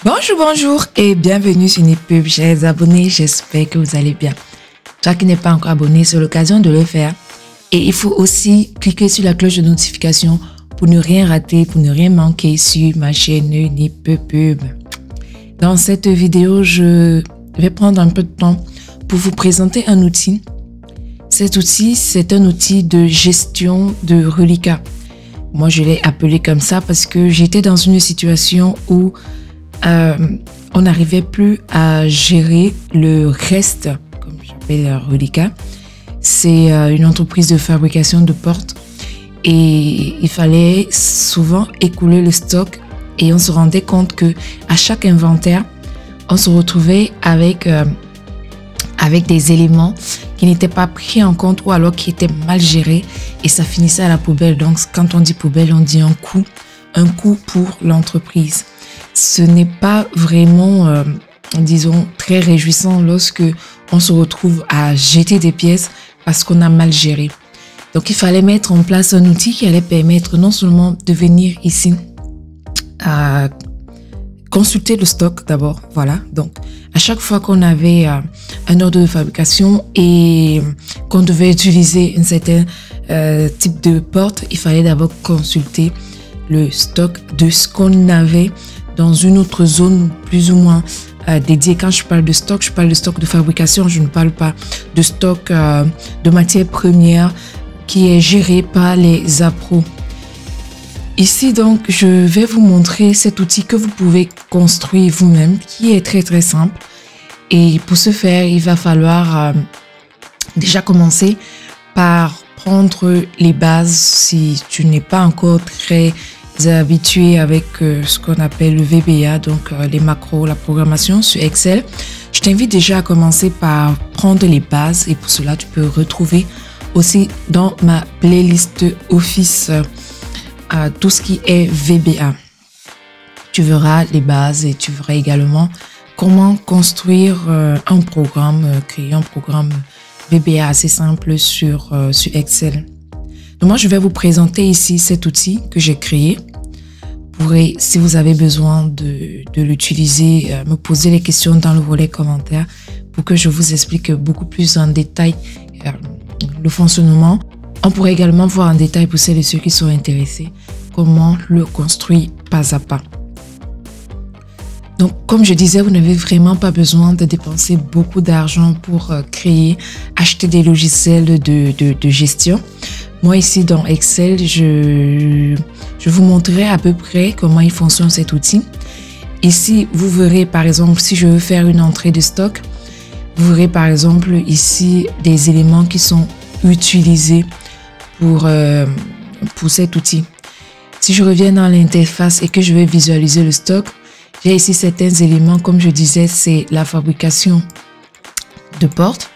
Bonjour, bonjour et bienvenue sur Nipub, chers abonnés, j'espère que vous allez bien. Toi qui n'es pas encore abonné, c'est l'occasion de le faire. Et il faut aussi cliquer sur la cloche de notification pour ne rien rater, pour ne rien manquer sur ma chaîne Nipub. Dans cette vidéo, je vais prendre un peu de temps pour vous présenter un outil. Cet outil, c'est un outil de gestion de reliquats. Moi, je l'ai appelé comme ça parce que j'étais dans une situation où on n'arrivait plus à gérer le reste, comme j'appelle reliquat. C'est une entreprise de fabrication de portes et il fallait souvent écouler le stock et on se rendait compte que à chaque inventaire, on se retrouvait avec des éléments qui n'étaient pas pris en compte ou alors qui étaient mal gérés et ça finissait à la poubelle. Donc quand on dit poubelle, on dit un coût pour l'entreprise. Ce n'est pas vraiment, disons, très réjouissant lorsque on se retrouve à jeter des pièces parce qu'on a mal géré. Donc, il fallait mettre en place un outil qui allait permettre non seulement de venir ici à consulter le stock d'abord, voilà. Donc, à chaque fois qu'on avait un ordre de fabrication et qu'on devait utiliser un certain type de porte, il fallait d'abord consulter le stock de ce qu'on avait dans une autre zone plus ou moins dédiée. Quand je parle de stock de fabrication, je ne parle pas de stock de matières premières qui est géré par les appros. Ici donc, je vais vous montrer cet outil que vous pouvez construire vous-même, qui est très simple. Et pour ce faire, il va falloir déjà commencer par prendre les bases si tu n'es pas encore très habitué avec ce qu'on appelle le VBA, donc les macros, la programmation sur Excel. Je t'invite déjà à commencer par prendre les bases et pour cela, tu peux retrouver aussi dans ma playlist Office tout ce qui est VBA. Tu verras les bases et tu verras également comment construire un programme, créer un programme VBA assez simple sur Excel. Donc moi, je vais vous présenter ici cet outil que j'ai créé. Vous pourrez, si vous avez besoin de l'utiliser, me poser les questions dans le volet commentaires pour que je vous explique beaucoup plus en détail le fonctionnement. On pourrait également voir en détail pour celles et ceux qui sont intéressés comment le construire pas à pas. Donc, comme je disais, vous n'avez vraiment pas besoin de dépenser beaucoup d'argent pour acheter des logiciels de gestion. Moi, ici, dans Excel, je vous montrerai à peu près comment il fonctionne cet outil. Ici, vous verrez, par exemple, si je veux faire une entrée de stock, vous verrez, par exemple, ici, des éléments qui sont utilisés pour cet outil. Si je reviens dans l'interface et que je vais visualiser le stock, j'ai ici certains éléments, comme je disais, c'est la fabrication de portes.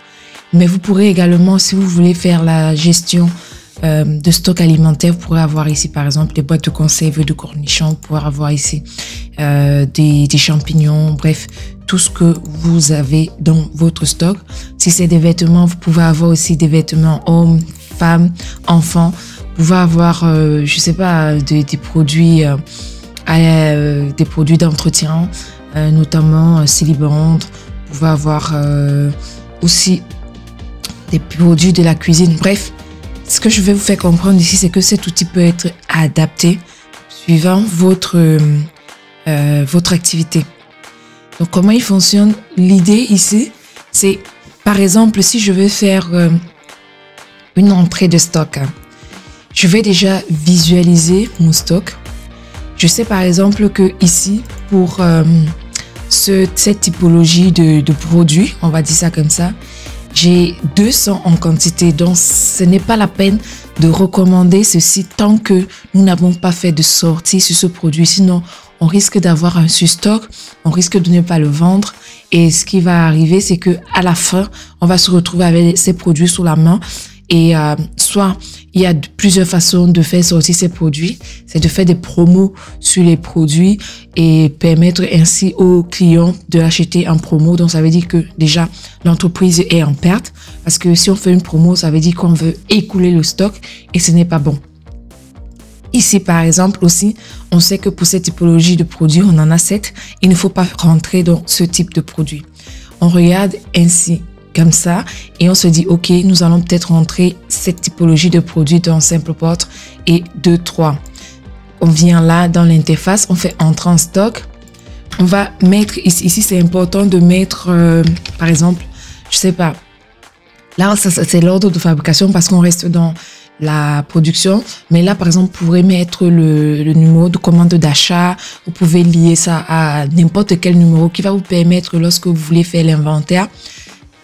Mais vous pourrez également, si vous voulez faire la gestion de stock alimentaire, vous pourrez avoir ici par exemple des boîtes de conserve de cornichons, vous pourrez avoir ici des champignons, bref, tout ce que vous avez dans votre stock. Si c'est des vêtements, vous pouvez avoir aussi des vêtements hommes, femmes, enfants. Vous pouvez avoir, je sais pas, des produits d'entretien, notamment Célibande. Vous pouvez avoir aussi des produits de la cuisine. Bref, ce que je vais vous faire comprendre ici, c'est que cet outil peut être adapté suivant votre activité. Donc, comment il fonctionne? L'idée ici, c'est, par exemple, si je veux faire une entrée de stock, je vais déjà visualiser mon stock. Je sais par exemple que ici, pour cette typologie de produits, on va dire ça comme ça, j'ai 200 en quantité, donc ce n'est pas la peine de recommander ceci tant que nous n'avons pas fait de sortie sur ce produit. Sinon, on risque d'avoir un surstock, on risque de ne pas le vendre. Et ce qui va arriver, c'est que à la fin, on va se retrouver avec ces produits sous la main. Et soit il y a plusieurs façons de faire sortir ces produits, c'est de faire des promos sur les produits et permettre ainsi aux clients de l'acheter en promo. Donc ça veut dire que déjà l'entreprise est en perte parce que si on fait une promo, ça veut dire qu'on veut écouler le stock et ce n'est pas bon. Ici, par exemple, aussi, on sait que pour cette typologie de produit, on en a 7. Il ne faut pas rentrer dans ce type de produit. On regarde ainsi, comme ça, et on se dit, OK, nous allons peut-être rentrer cette typologie de produit dans SimplePort et 2, 3. On vient là dans l'interface, on fait entrer en stock. On va mettre, ici c'est important de mettre, par exemple, je sais pas, là c'est l'ordre de fabrication parce qu'on reste dans la production, mais là par exemple vous pourrez mettre le numéro de commande d'achat, vous pouvez lier ça à n'importe quel numéro qui va vous permettre lorsque vous voulez faire l'inventaire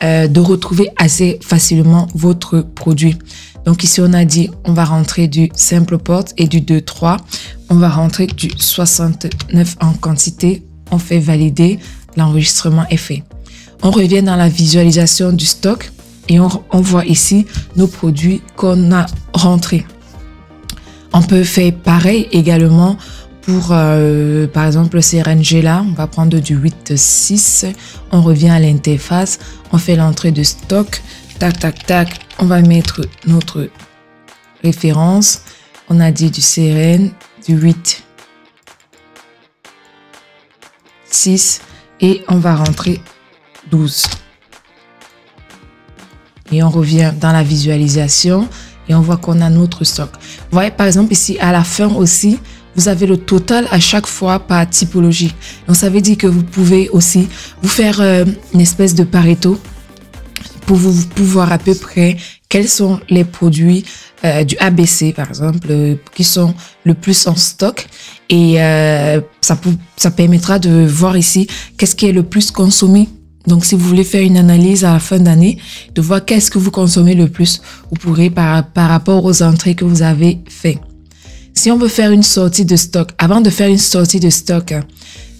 de retrouver assez facilement votre produit. Donc ici on a dit on va rentrer du SimplePort et du 2, 3, on va rentrer du 69 en quantité, on fait valider, l'enregistrement est fait. On revient dans la visualisation du stock et on voit ici nos produits qu'on a rentrés. On peut faire pareil également pour, par exemple, le CRNG là, on va prendre du 8.6, on revient à l'interface, on fait l'entrée de stock, tac, tac, tac, on va mettre notre référence, on a dit du CRN, du 8.6 et on va rentrer 12. Et on revient dans la visualisation et on voit qu'on a notre stock. Vous voyez par exemple ici à la fin aussi, vous avez le total à chaque fois par typologie. Donc ça veut dire que vous pouvez aussi vous faire une espèce de Pareto pour vous voir à peu près quels sont les produits du ABC par exemple qui sont le plus en stock et ça permettra de voir ici qu'est-ce qui est le plus consommé. Donc, si vous voulez faire une analyse à la fin d'année, de voir qu'est-ce que vous consommez le plus, vous pourrez par rapport aux entrées que vous avez fait. Si on veut faire une sortie de stock, avant de faire une sortie de stock,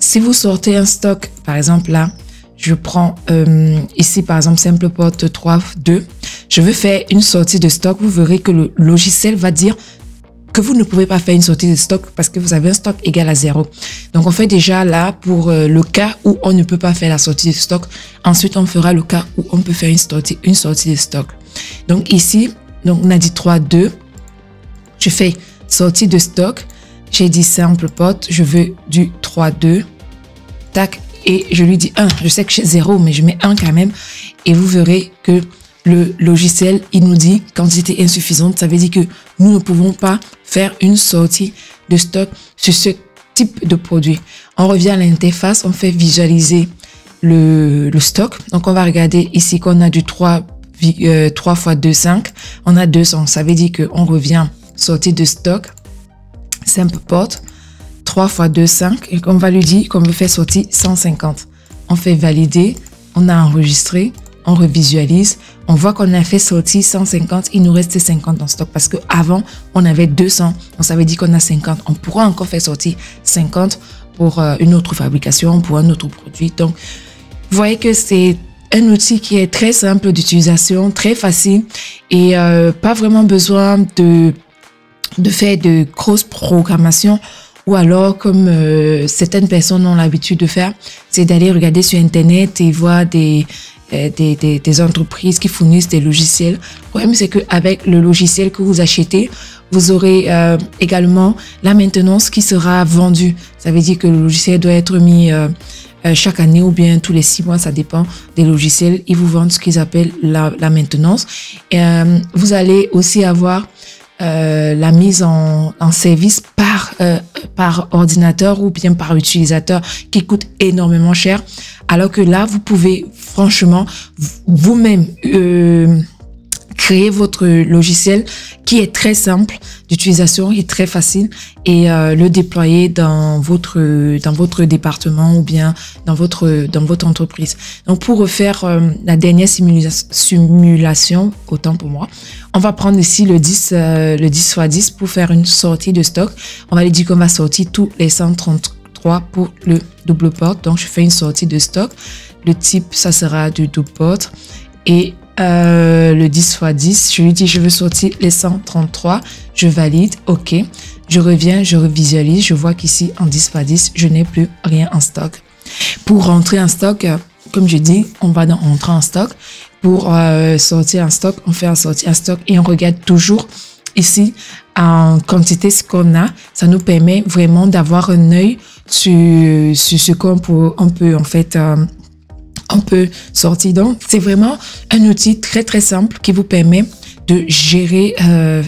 si vous sortez un stock, par exemple là, je prends ici par exemple SimplePort 3.2, je veux faire une sortie de stock, vous verrez que le logiciel va dire que vous ne pouvez pas faire une sortie de stock parce que vous avez un stock égal à 0. Donc, on fait déjà là pour le cas où on ne peut pas faire la sortie de stock. Ensuite, on fera le cas où on peut faire une sortie de stock. Donc, ici, donc on a dit 3.2. Je fais sortie de stock. J'ai dit SimplePort. Je veux du 3.2. Tac. Et je lui dis 1. Je sais que j'ai 0, mais je mets 1 quand même. Et vous verrez que le logiciel, il nous dit quantité insuffisante. Ça veut dire que nous ne pouvons pas faire une sortie de stock sur ce type de produit. On revient à l'interface, on fait visualiser le stock. Donc, on va regarder ici qu'on a du 3 fois 2, 5. On a 200. Ça veut dire qu'on revient sortie de stock, SimplePort, 3 fois 2, 5. Et on va lui dire qu'on veut faire sortir 150. On fait valider, on a enregistré. On revisualise, on voit qu'on a fait sortir 150, il nous reste 50 en stock parce qu'avant, on avait 200, on savait dire qu'on a 50. On pourra encore faire sortir 50 pour une autre fabrication, pour un autre produit. Donc, vous voyez que c'est un outil qui est très simple d'utilisation, très facile et pas vraiment besoin de faire de grosses programmations ou alors comme certaines personnes ont l'habitude de faire, c'est d'aller regarder sur Internet et voir des entreprises qui fournissent des logiciels. Le problème, c'est qu'avec le logiciel que vous achetez, vous aurez également la maintenance qui sera vendue. Ça veut dire que le logiciel doit être mis chaque année ou bien tous les 6 mois, ça dépend des logiciels. Ils vous vendent ce qu'ils appellent la maintenance. Et, vous allez aussi avoir la mise en service par ordinateur ou bien par utilisateur qui coûte énormément cher. Alors que là, vous pouvez franchement vous-même créer votre logiciel qui est très simple d'utilisation, qui est très facile et le déployer dans votre département ou bien dans votre entreprise. Donc, pour refaire la dernière simulation, autant pour moi, on va prendre ici le 10 x 10 pour faire une sortie de stock. On va lui dire qu'on va sortir tous les 133 pour le double port. Donc, je fais une sortie de stock. Le type, ça sera du double port. Et le 10 x 10, je lui dis je veux sortir les 133. Je valide, OK. Je reviens, je revisualise. Je vois qu'ici, en 10 x 10, je n'ai plus rien en stock. Pour rentrer en stock, comme je dis, on va dans entrer en stock. Pour sortir en stock, on fait un sortir en stock et on regarde toujours ici en quantité ce qu'on a, ça nous permet vraiment d'avoir un œil sur ce qu'on peut en fait on peut sortir. Donc, c'est vraiment un outil très, très simple qui vous permet de gérer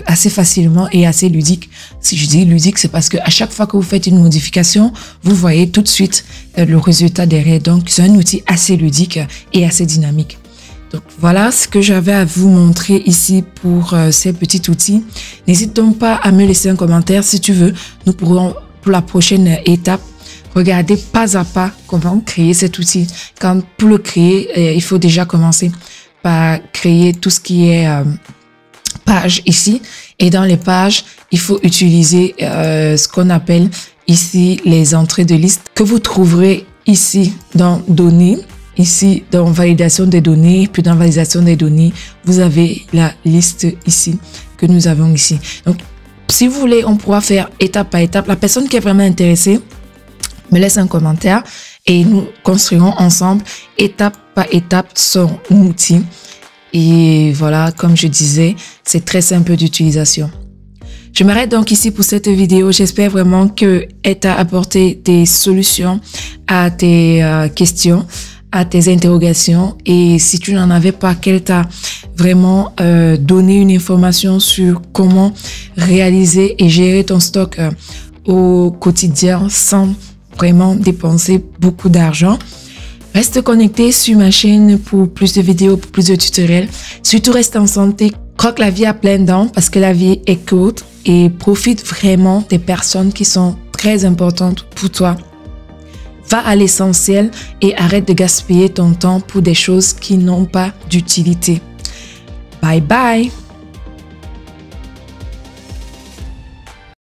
assez facilement et assez ludique. Si je dis ludique, c'est parce que à chaque fois que vous faites une modification, vous voyez tout de suite le résultat derrière. Donc, c'est un outil assez ludique et assez dynamique. Donc, voilà ce que j'avais à vous montrer ici pour ces petits outils. N'hésite donc pas à me laisser un commentaire si tu veux. Nous pourrons, pour la prochaine étape, regardez pas à pas comment créer cet outil. Pour le créer, il faut déjà commencer par créer tout ce qui est page ici. Et dans les pages, il faut utiliser ce qu'on appelle ici les entrées de liste que vous trouverez ici dans données. Ici, dans validation des données, puis dans validation des données, vous avez la liste ici que nous avons ici. Donc, si vous voulez, on pourra faire étape par étape. La personne qui est vraiment intéressée, me laisse un commentaire et nous construirons ensemble étape par étape son outil. Et voilà, comme je disais, c'est très simple d'utilisation. Je m'arrête donc ici pour cette vidéo. J'espère vraiment qu'elle t'a apporté des solutions à tes questions, à tes interrogations. Et si tu n'en avais pas, qu'elle t'a vraiment donné une information sur comment réaliser et gérer ton stock au quotidien sans vraiment dépenser beaucoup d'argent. Reste connecté sur ma chaîne pour plus de vidéos, pour plus de tutoriels. Surtout reste en santé, croque la vie à pleines dents parce que la vie est courte et profite vraiment des personnes qui sont très importantes pour toi. Va à l'essentiel et arrête de gaspiller ton temps pour des choses qui n'ont pas d'utilité. Bye bye!